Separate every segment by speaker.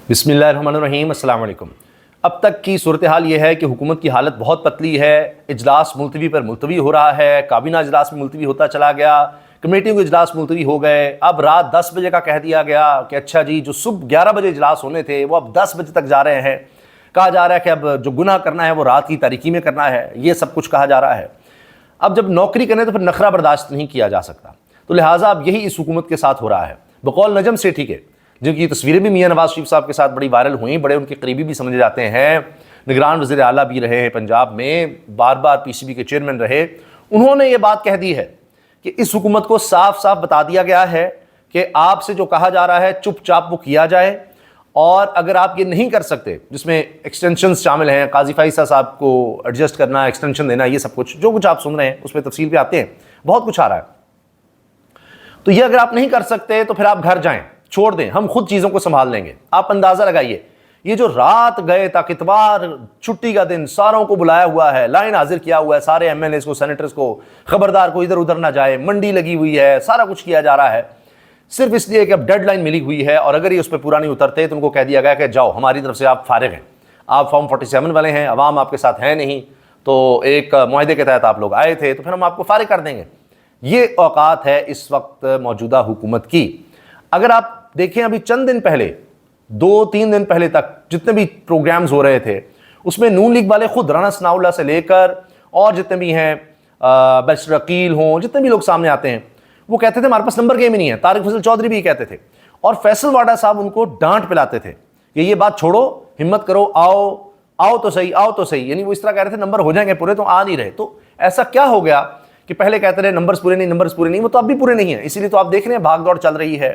Speaker 1: بسم اللہ الرحمن الرحیم، السلام علیکم۔ اب تک کی صورتحال یہ ہے کہ حکومت کی حالت بہت پتلی ہے، اجلاس ملتوی پر ملتوی ہو رہا ہے، کابینہ اجلاس میں ملتوی ہوتا چلا گیا، کمیٹیوں کے اجلاس ملتوی ہو گئے، اب رات 10 بجے کا کہہ دیا گیا کہ اچھا جی جو صبح 11 بجے اجلاس ہونے تھے وہ اب 10 بجے تک جا رہے ہیں، کہا جا رہا ہے کہ اب جو گناہ کرنا ہے وہ رات کی تاریکی میں کرنا ہے، یہ سب کچھ کہا جا رہا ہے۔ اب جب نوکری کرنے تو پھر نخرہ برداشت نہیں کیا جا سکتا، تو لہٰذا اب یہی اس حکومت کے ساتھ ہو رہا ہے۔ بقول نجم سیٹھی کے، جن کی تصویریں بھی میاں نواز شریف صاحب کے ساتھ بڑی وائرل ہوئیں، بڑے ان کے قریبی بھی سمجھے جاتے ہیں، نگران وزیر اعلیٰ بھی رہے ہیں پنجاب میں، بار بار پی سی بی کے چیئرمین رہے، انہوں نے یہ بات کہہ دی ہے کہ اس حکومت کو صاف صاف بتا دیا گیا ہے کہ آپ سے جو کہا جا رہا ہے چپ چاپ وہ کیا جائے، اور اگر آپ یہ نہیں کر سکتے، جس میں ایکسٹینشنز شامل ہیں، قاضی فائزہ صاحب کو ایڈجسٹ کرنا، ایکسٹینشن دینا، یہ سب کچھ جو کچھ آپ سن رہے ہیں اس میں تفصیل پہ آتے ہیں، بہت کچھ آ رہا ہے، تو یہ اگر آپ نہیں کر سکتے تو پھر آپ گھر جائیں، چھوڑ دیں، ہم خود چیزوں کو سنبھال لیں گے۔ آپ اندازہ لگائیے، یہ جو رات گئے تک اتوار چھٹی کا دن ساروں کو بلایا ہوا ہے، لائن حاضر کیا ہوا ہے، سارے ایم ایل ایز کو، سینیٹرز کو، خبردار کو ادھر ادھر نہ جائے، منڈی لگی ہوئی ہے، سارا کچھ کیا جا رہا ہے، صرف اس لیے کہ اب ڈیڈ لائن ملی ہوئی ہے، اور اگر یہ اس پہ پورا نہیں اترتے تو ان کو کہہ دیا گیا کہ جاؤ ہماری طرف سے آپ فارغ ہیں، آپ فارم 47 والے ہیں، عوام آپ کے ساتھ ہے نہیں، تو ایک معاہدے کے تحت آپ لوگ آئے تھے تو پھر ہم آپ کو فارغ کر دیں گے۔ یہ اوقات ہے اس وقت موجودہ حکومت کی۔ اگر آپ دیکھیں ابھی چند دن پہلے، 2-3 دن پہلے تک جتنے بھی پروگرامز ہو رہے تھے اس میں نون لیگ والے خود رانا ثناء اللہ سے لے کر اور جتنے بھی ہیں بیرسٹر عقیل ہوں، جتنے بھی لوگ سامنے آتے ہیں، وہ کہتے تھے ہمارے پاس نمبر گیم ہی نہیں ہے۔ طارق فضل چودھری بھی یہ کہتے تھے، اور فیصل واڈا صاحب ان کو ڈانٹ پلاتے تھے کہ یہ بات چھوڑو، ہمت کرو، آؤ تو صحیح، آؤ تو صحیح، یعنی وہ اس طرح کہہ رہے تھے نمبر ہو جائیں گے پورے، تو آ نہیں رہے۔ تو ایسا کیا ہو گیا کہ پہلے کہتے رہے نمبرز پورے نہیں، نمبرز پورے نہیں، وہ تو اب بھی پورے نہیں ہیں، اسی لیے تو آپ دیکھ رہے ہیں بھاگ دوڑ چل رہی ہے۔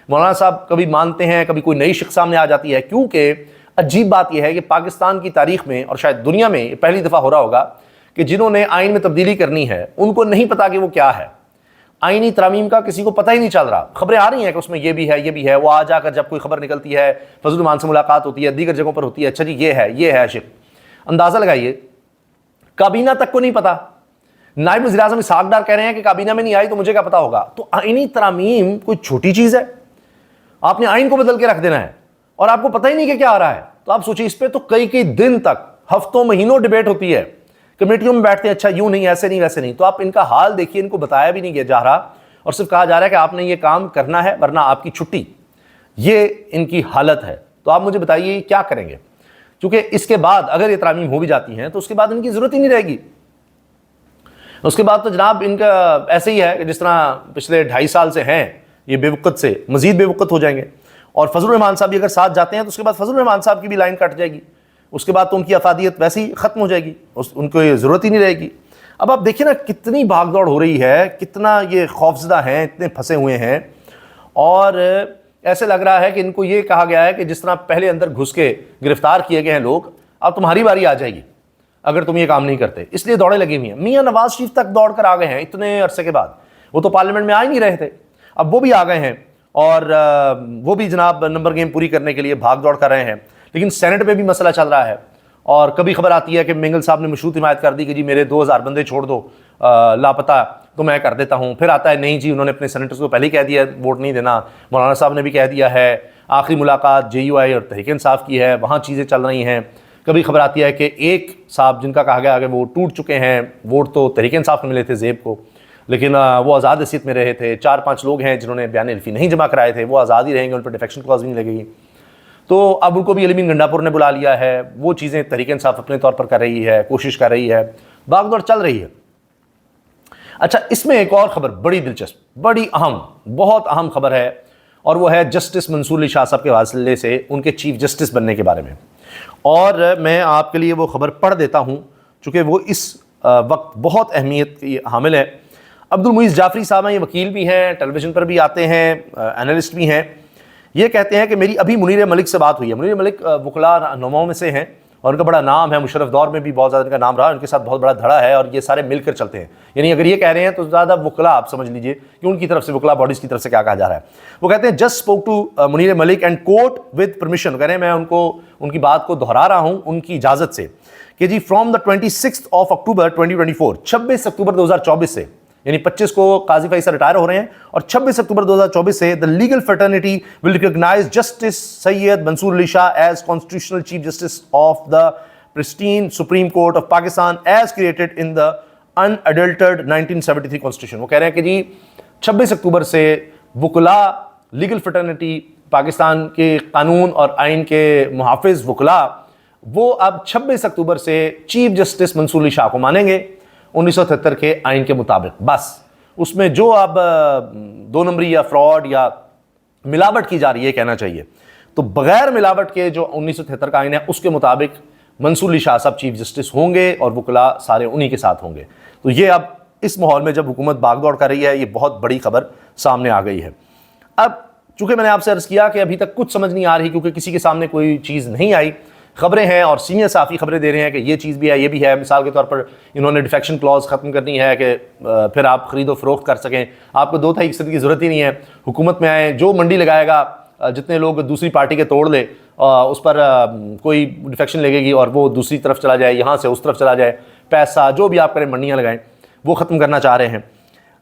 Speaker 1: مولانا صاحب کبھی مانتے ہیں، کبھی کوئی نئی شخص سامنے آ جاتی ہے، کیونکہ عجیب بات یہ ہے کہ پاکستان کی تاریخ میں اور شاید دنیا میں پہلی دفعہ ہو رہا ہوگا کہ جنہوں نے آئین میں تبدیلی کرنی ہے ان کو نہیں پتا کہ وہ کیا ہے۔ آئینی ترامیم کا کسی کو پتہ ہی نہیں چل رہا، خبریں آ رہی ہیں کہ اس میں یہ بھی ہے، یہ بھی ہے، وہ آ جا کر جب کوئی خبر نکلتی ہے، فضل الرحمان سے ملاقات ہوتی ہے، دیگر جگہوں پر ہوتی ہے، اچھا جی یہ ہے عاشق۔ اندازہ لگائیے، کابینہ تک کو نہیں پتا، نائب وزیر اعظم اسحاق ڈار کہہ رہے ہیں کہ کابینہ میں نہیں آئی تو مجھے کیا پتا ہوگا۔ تو آئینی ترامیم کوئی چھوٹی چیز ہے؟ آپ نے آئین کو بدل کے رکھ دینا ہے اور آپ کو پتہ ہی نہیں کہ کیا آ رہا ہے۔ تو آپ سوچیں، اس پہ تو کئی دن تک، ہفتوں مہینوں ڈیبیٹ ہوتی ہے، کمیٹیوں میں بیٹھتے ہیں، اچھا یوں نہیں، ایسے نہیں، ویسے نہیں۔ تو آپ ان کا حال دیکھیے، ان کو بتایا بھی نہیں جا رہا اور صرف کہا جا رہا ہے کہ آپ نے یہ کام کرنا ہے ورنہ آپ کی چھٹی۔ یہ ان کی حالت ہے۔ تو آپ مجھے بتائیے کیا کریں گے، کیونکہ اس کے بعد اگر یہ ترامیم ہو بھی جاتی ہیں تو اس کے بعد ان کی ضرورت ہی نہیں رہے گی۔ اس کے بعد تو جناب ان کا ایسے ہی ہے کہ جس طرح پچھلے 2.5 سال سے ہیں، یہ بے وقت سے مزید بے وقت ہو جائیں گے، اور فضل الرحمان صاحب بھی اگر ساتھ جاتے ہیں تو اس کے بعد فضل الرحمان صاحب کی بھی لائن کٹ جائے گی، اس کے بعد تو ان کی افادیت ویسے ہی ختم ہو جائے گی، ان کو یہ ضرورت ہی نہیں رہے گی۔ اب آپ دیکھیں نا کتنی بھاگ دوڑ ہو رہی ہے، کتنا یہ خوفزدہ ہیں، اتنے پھنسے ہوئے ہیں، اور ایسے لگ رہا ہے کہ ان کو یہ کہا گیا ہے کہ جس طرح پہلے اندر گھس کے گرفتار کیے گئے ہیں لوگ، اب تمہاری باری آ جائے گی اگر تم یہ کام نہیں کرتے، اس لیے دوڑیں لگی ہوئی ہیں۔ میاں نواز شریف تک دوڑ کر آ گئے ہیں اتنے عرصے کے بعد، وہ تو پارلیمنٹ میں آ ہی نہیں رہے تھے، اب وہ بھی آ گئے ہیں، اور وہ بھی جناب نمبر گیم پوری کرنے کے لیے بھاگ دوڑ کر رہے ہیں۔ لیکن سینٹ میں بھی مسئلہ چل رہا ہے، اور کبھی خبر آتی ہے کہ منگل صاحب نے مشروط حمایت کر دی کہ جی میرے 2000 بندے چھوڑ دو لاپتہ، تو میں کر دیتا ہوں۔ پھر آتا ہے نہیں جی انہوں نے اپنے سینیٹرز کو پہلے ہی کہہ دیا ووٹ نہیں دینا، مولانا صاحب نے بھی کہہ دیا ہے، آخری ملاقات جے یو آئی اور تحریک انصاف کی ہے، وہاں چیزیں چل رہی ہیں۔ کبھی خبر آتی ہے کہ ایک صاحب جن کا کہا گیا کہ وہ ٹوٹ چکے ہیں، ووٹ تو تحریک انصاف میں ملے تھے زیب کو، لیکن وہ آزاد حیثیت میں رہے تھے۔ 4-5 لوگ ہیں جنہوں نے بیان الفی نہیں جمع کرائے تھے، وہ آزاد ہی رہیں گے، ان پر ڈیفیکشن کلاز بھی نہیں لگے گی۔ تو اب ان کو بھی علی گنڈا پور نے بلا لیا ہے، وہ چیزیں تحریک انصاف اپنے طور پر کر رہی ہے، کوشش کر رہی ہے، بھاگ دوڑ چل رہی ہے۔ اچھا، اس میں ایک اور خبر بڑی دلچسپ، بڑی اہم، بہت اہم خبر ہے، اور وہ ہے جسٹس منصور علی شاہ صاحب کے حوالے سے ان کے چیف جسٹس بننے کے بارے میں، اور میں آپ کے لیے وہ خبر پڑھ دیتا ہوں چونکہ وہ اس وقت بہت اہمیت کی حامل ہے۔ عبد المعیز جعفری صاحب ہیں، یہ وکیل بھی ہیں، ٹیلی ویژن پر بھی آتے ہیں، اینالسٹ بھی ہیں۔ یہ کہتے ہیں کہ میری ابھی منیر ملک سے بات ہوئی ہے۔ منیر ملک وکلاء نماؤں میں سے ہیں اور ان کا بڑا نام ہے، مشرف دور میں بھی بہت زیادہ ان کا نام رہا، ان کے ساتھ بہت بڑا دھڑا ہے، اور یہ سارے مل کر چلتے ہیں۔ یعنی اگر یہ کہہ رہے ہیں تو زیادہ وکلاء آپ سمجھ لیجئے کہ ان کی طرف سے، وکلاء باڈیز کی طرف سے کیا کہا جا رہا ہے۔ وہ کہتے ہیں just spoke to Munir Malik and quote with permission, کہہ رہے ہیں میں ان کی بات کو دہرا رہا ہوں ان کی اجازت سے، کہ جی فرام دا 26 اکتوبر 2024، 26 اکتوبر 2024 سے، یعنی 25 کو قاضی فیصل ریٹائر ہو رہے ہیں اور 26 اکتوبر 2024 سے the legal fraternity will recognize Justice Syed Mansoor Ali Shah as constitutional chief justice of the pristine Supreme Court of Pakistan as created in the unadulterated 1973 constitution. وہ کہہ رہے ہیں کہ جی 26 اکتوبر سے وکلا لیگل فرٹرنیٹی پاکستان کے قانون اور آئین کے محافظ وکلا وہ اب 26 اکتوبر سے چیف جسٹس منصور علی شاہ کو مانیں گے 1973 کے آئین کے مطابق. بس اس میں جو اب 2 نمبری یا فراڈ یا ملاوٹ کی جا رہی ہے کہنا چاہیے، تو بغیر ملاوٹ کے جو 1973 کا آئین ہے اس کے مطابق منصور علی شاہ صاحب چیف جسٹس ہوں گے اور وکلا سارے انہی کے ساتھ ہوں گے. تو یہ اب اس ماحول میں جب حکومت بھاگ دوڑ کر رہی ہے، یہ بہت بڑی خبر سامنے آ گئی ہے. اب چونکہ میں نے آپ سے عرض کیا کہ ابھی تک کچھ سمجھ نہیں آ رہی کیونکہ کسی کے سامنے کوئی چیز نہیں آئی، خبریں ہیں اور سینئر صحافی خبریں دے رہے ہیں کہ یہ چیز بھی ہے یہ بھی ہے. مثال کے طور پر انہوں نے ڈیفیکشن کلوز ختم کرنی ہے کہ پھر آپ خرید و فروخت کر سکیں، آپ کو 2/3% کی ضرورت ہی نہیں ہے، حکومت میں آئیں، جو منڈی لگائے گا جتنے لوگ دوسری پارٹی کے توڑ لے اس پر کوئی ڈیفیکشن لگے گی اور وہ دوسری طرف چلا جائے، یہاں سے اس طرف چلا جائے، پیسہ جو بھی آپ کریں منڈیاں لگائیں، وہ ختم کرنا چاہ رہے ہیں.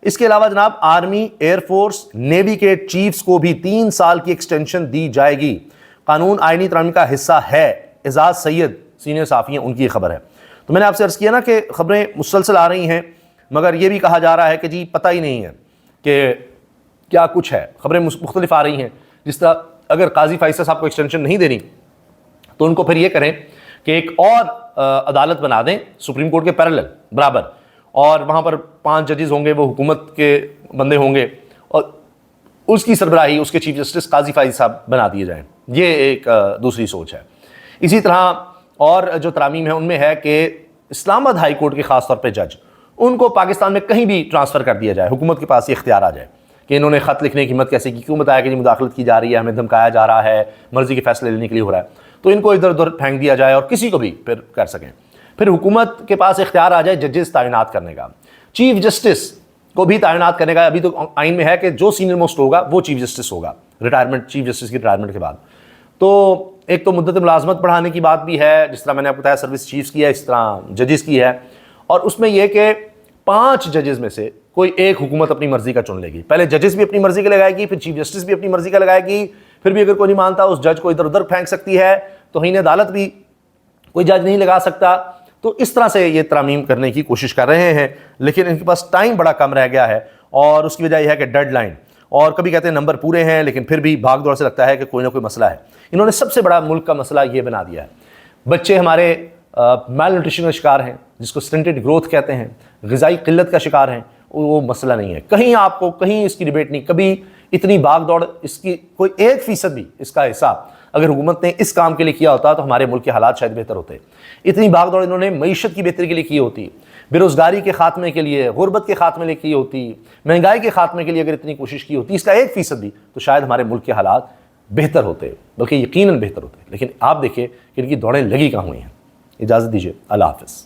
Speaker 1: اس کے علاوہ جناب آرمی، ایئر فورس، نیوی کے چیفز کو بھی 3 سال کی ایکسٹینشن دی جائے گی. قانون آئینی ترامیم کا حصہ ہے. اعزاز سید سینئر صحافی ہیں، ان کی یہ خبر ہے. تو میں نے آپ سے عرض کیا نا کہ خبریں مسلسل آ رہی ہیں مگر یہ بھی کہا جا رہا ہے کہ جی پتہ ہی نہیں ہے کہ کیا کچھ ہے. خبریں مختلف آ رہی ہیں. جس طرح اگر قاضی فیصل صاحب کو ایکسٹینشن نہیں دینی تو ان کو پھر یہ کریں کہ ایک اور عدالت بنا دیں سپریم کورٹ کے پیرالل برابر، اور وہاں پر 5 ججز ہوں گے، وہ حکومت کے بندے ہوں گے اور اس کی سربراہی اس کے چیف جسٹس قاضی فیصل صاحب بنا دیے جائیں. یہ ایک دوسری سوچ ہے. اسی طرح اور جو ترامیم ہیں ان میں ہے کہ اسلام آباد ہائی کورٹ کے خاص طور پہ جج ان کو پاکستان میں کہیں بھی ٹرانسفر کر دیا جائے. حکومت کے پاس یہ اختیار آ جائے کہ انہوں نے خط لکھنے کی ہمت کیسے کی، کیوں بتایا کہ مداخلت کی جا رہی ہے، ہمیں دھمکایا جا رہا ہے، مرضی کے فیصلے لینے کے لیے ہو رہا ہے، تو ان کو ادھر ادھر پھینک دیا جائے اور کسی کو بھی پھر کر سکیں. پھر حکومت کے پاس اختیار آ جائے ججز تعینات کرنے کا، چیف جسٹس کو بھی تعینات کرنے کا. ابھی تو آئین میں ہے کہ جو سینئر موسٹ ہوگا وہ چیف جسٹس ہوگا ریٹائرمنٹ، چیف جسٹس کی ریٹائرمنٹ کے بعد. تو ایک تو مدت ملازمت بڑھانے کی بات بھی ہے، جس طرح میں نے آپ کو بتایا سروس چیفز کی ہے، اس طرح ججز کی ہے. اور اس میں یہ کہ 5 ججز میں سے کوئی ایک حکومت اپنی مرضی کا چن لے گی. پہلے ججز بھی اپنی مرضی کا لگائے گی، پھر چیف جسٹس بھی اپنی مرضی کا لگائے گی، پھر بھی اگر کوئی نہیں مانتا اس جج کو ادھر ادھر پھینک سکتی ہے. توہین عدالت بھی کوئی جج نہیں لگا سکتا. تو اس طرح سے یہ ترامیم کرنے کی کوشش کر رہے ہیں لیکن ان کے پاس ٹائم بڑا کم رہ گیا ہے اور اس کی وجہ یہ ہے کہ ڈیڈ لائن، اور کبھی کہتے ہیں نمبر پورے ہیں لیکن پھر بھی بھاگ دوڑ سے لگتا ہے کہ کوئی نہ کوئی مسئلہ ہے. انہوں نے سب سے بڑا ملک کا مسئلہ یہ بنا دیا ہے. بچے ہمارے میل نیوٹریشن کا شکار ہیں، جس کو سٹنٹڈ گروتھ کہتے ہیں، غذائی قلت کا شکار ہیں. وہ مسئلہ نہیں ہے، کہیں آپ کو کہیں اس کی ڈیبیٹ نہیں. کبھی اتنی بھاگ دوڑ اس کی کوئی 1% بھی اس کا حساب اگر حکومت نے اس کام کے لیے کیا ہوتا تو ہمارے ملک کے حالات شاید بہتر ہوتے. اتنی بھاگ دوڑ انہوں نے معیشت کی بہتری کے لیے کی ہوتی، بے روزگاری کے خاتمے کے لیے، غربت کے خاتمے کے لیے کی ہوتی، مہنگائی کے خاتمے کے لیے اگر اتنی کوشش کی ہوتی اس کا 1% بھی، تو شاید ہمارے ملک کے حالات بہتر ہوتے، بلکہ یقیناً بہتر ہوتے. لیکن آپ دیکھیں کہ ان کی دوڑیں لگی کہاں ہوئی ہیں. اجازت دیجیے، اللہ حافظ.